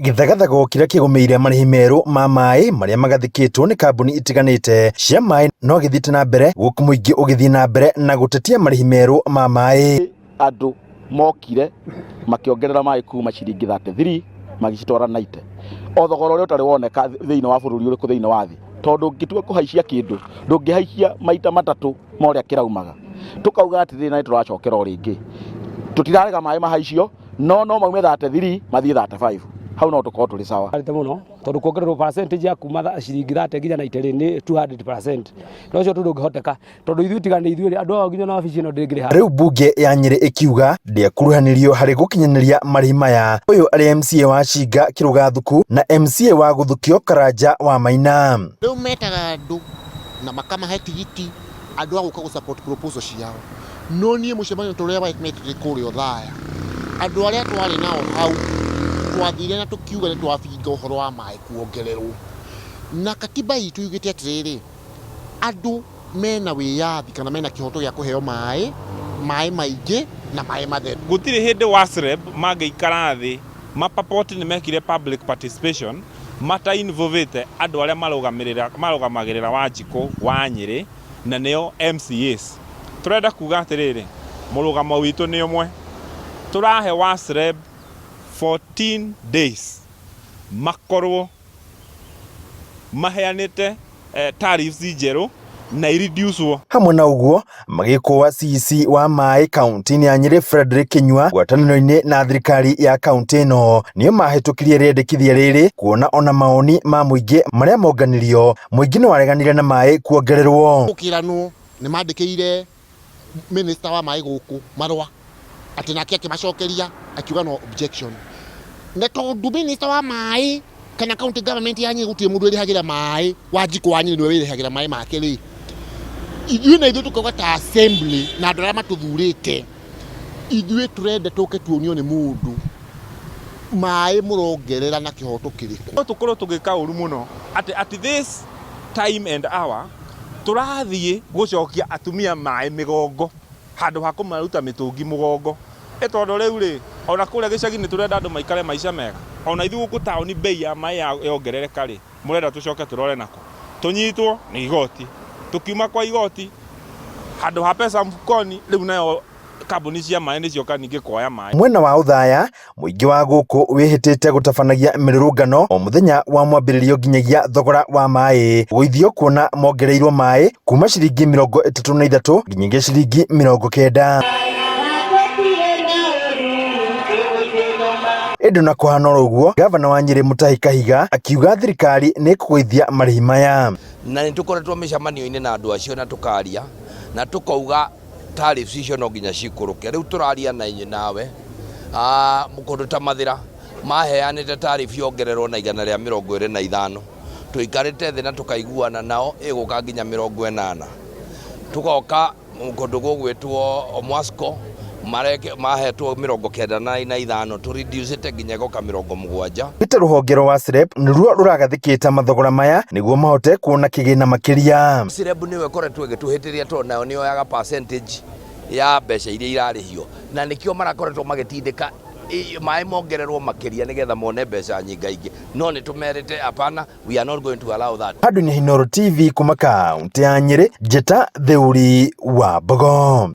Githagathago kiria kigumiire marihi meru ma mai maria magathikitwo ni kambuni itiganite cia mai no githite na mbere guku muingi ugithie na mbere na gutetia marihi meru ma mai. Andu mokire makiongerera mai kuma ciringi 33 magicitwara 90 o thogora uria utari woneka thiini wa bururi uriku thiini wa thi tondu ngitua kuhaicia kindu ndungihaicia maita matatu moria kiraumaga tukauga atiri na turacokera o ringi tutirarega mai mahaicio no maume 33 mathie 35 hau no tukorwo turi sawa arite muno tondu kuongererwo percentage ya kuma ciringi 30 nginya 90 ni 200%. no cio ndungihoteka tondu ithuĩ tigane ithuĩ andu ao nginya na wabici ino ndingire. Riu bunge ya Nyeri ikiuga ndiekuruhanirio hari gukinyaniria marihi maya. Uyu ari MCA wa Shinga Kirugathuku na MCA wa Guthukio Karanja wa Maina. Riu metaga andu na makamahe tigiti andu aguka gu support proposal ciao no nie mucemanio turia waikmete kuri Othaya andu aria twari nao hau twathire na tukiuga ni twabinga uhoro wa mai kuongererwo na katiba itu yugite atiriri andu mena wiyathi kana mena kihoto gia kuheo mai maingi na mai matheru. Gutiri hindi WASREB mangeikara thi mapapoti ni mekire public participation mata involvete andu aria marugamagirira Wanjiku wa Nyeri na neo MCAs. Turenda kuga atiriri murugamo witu ni umwe turahe WASREB 14 days makorwo maheanite tariffs njeru na reducewo. Hamwe na uguo magikuwa CC wa mai kaunti ya Nyeri Frederick Kinyua gwataniro-ini na thirikari ya kaunti ino nio mahitukirie riendekithia riri kuona ona maoni ma muingi maria monganirio muingi ni wareganire na mai kuongererwo. Ukiranu ni mandikire minister wa mai guku marwa ati nake akimacokeria akiuga no objection ne tondu minister wa mai kana county government ya Nyeri gutie mundu irihagira mai Wanjiku wa Nyeri niwe irihagira mai make ri ithuĩ na ithuĩ tukauga ta assembly na andu aria matuthurite ithuĩ turenda tuke tuonio ni mundu mai murongerera na kihoto kiriku tukorwo tugika uru muno at this time and hour turathie gucokia atumia mai migongo handu ha kumaruta mitungi mugongo tondu riu ri ona kuria gicagi-ini turenda andu maikare maica mega ona ithuĩ guku taoni bei ya mai yongerereka ri murenda tucoke turore nako tunyitwo ni igoti tukiuma kwa igoti handu ha pesa mfukoni riu nayo kambuni cia mai nicioka ningi kuoya mai. Mwena wa Uthaya muingi wa guku wihitite gutabanagia mirurungano o muthenya wa mwambiririo nginyagia thogora wa mai guithio kuona mongereirwo mai kuma ciringi 33 nginyagia ciringi 90. Indi na kuhana uguo gavana wa Nyeri Mutahi Kahiga akiuga thirikari ni kugeithia marihi maya na nitukoretwo micamanio-ini na andu acio na tukaria na tukauga tariffs icio no nginya cikuruke. Riu turaria na inyi nawe mukundu ta Mathira maheanite tariff yongererwo na 125 tuikarite thi na tukaiguana nao iguka nginya 80 tugoka mukundu gugwitwo Omwasco mahetwo 95 tu reduce ite nginya goka 70. Peter ruhongero wa WASREB niruo ruragathikita mathogora maya niguo mahote kuona kigina makiria. WASREB niwe koretwo gituhitiria to nayo nio yaga percentage ya mbeca iria irarihio na nikio marakoretwo magitindika mai mongererwo makiria nigetha mone mbeca nyingaingi no ni tumerite hapana, we are not going to allow that. Hadu ni Inooro TV kuma kaunti ya Nyeri, Njeta Theuri wa Bogo.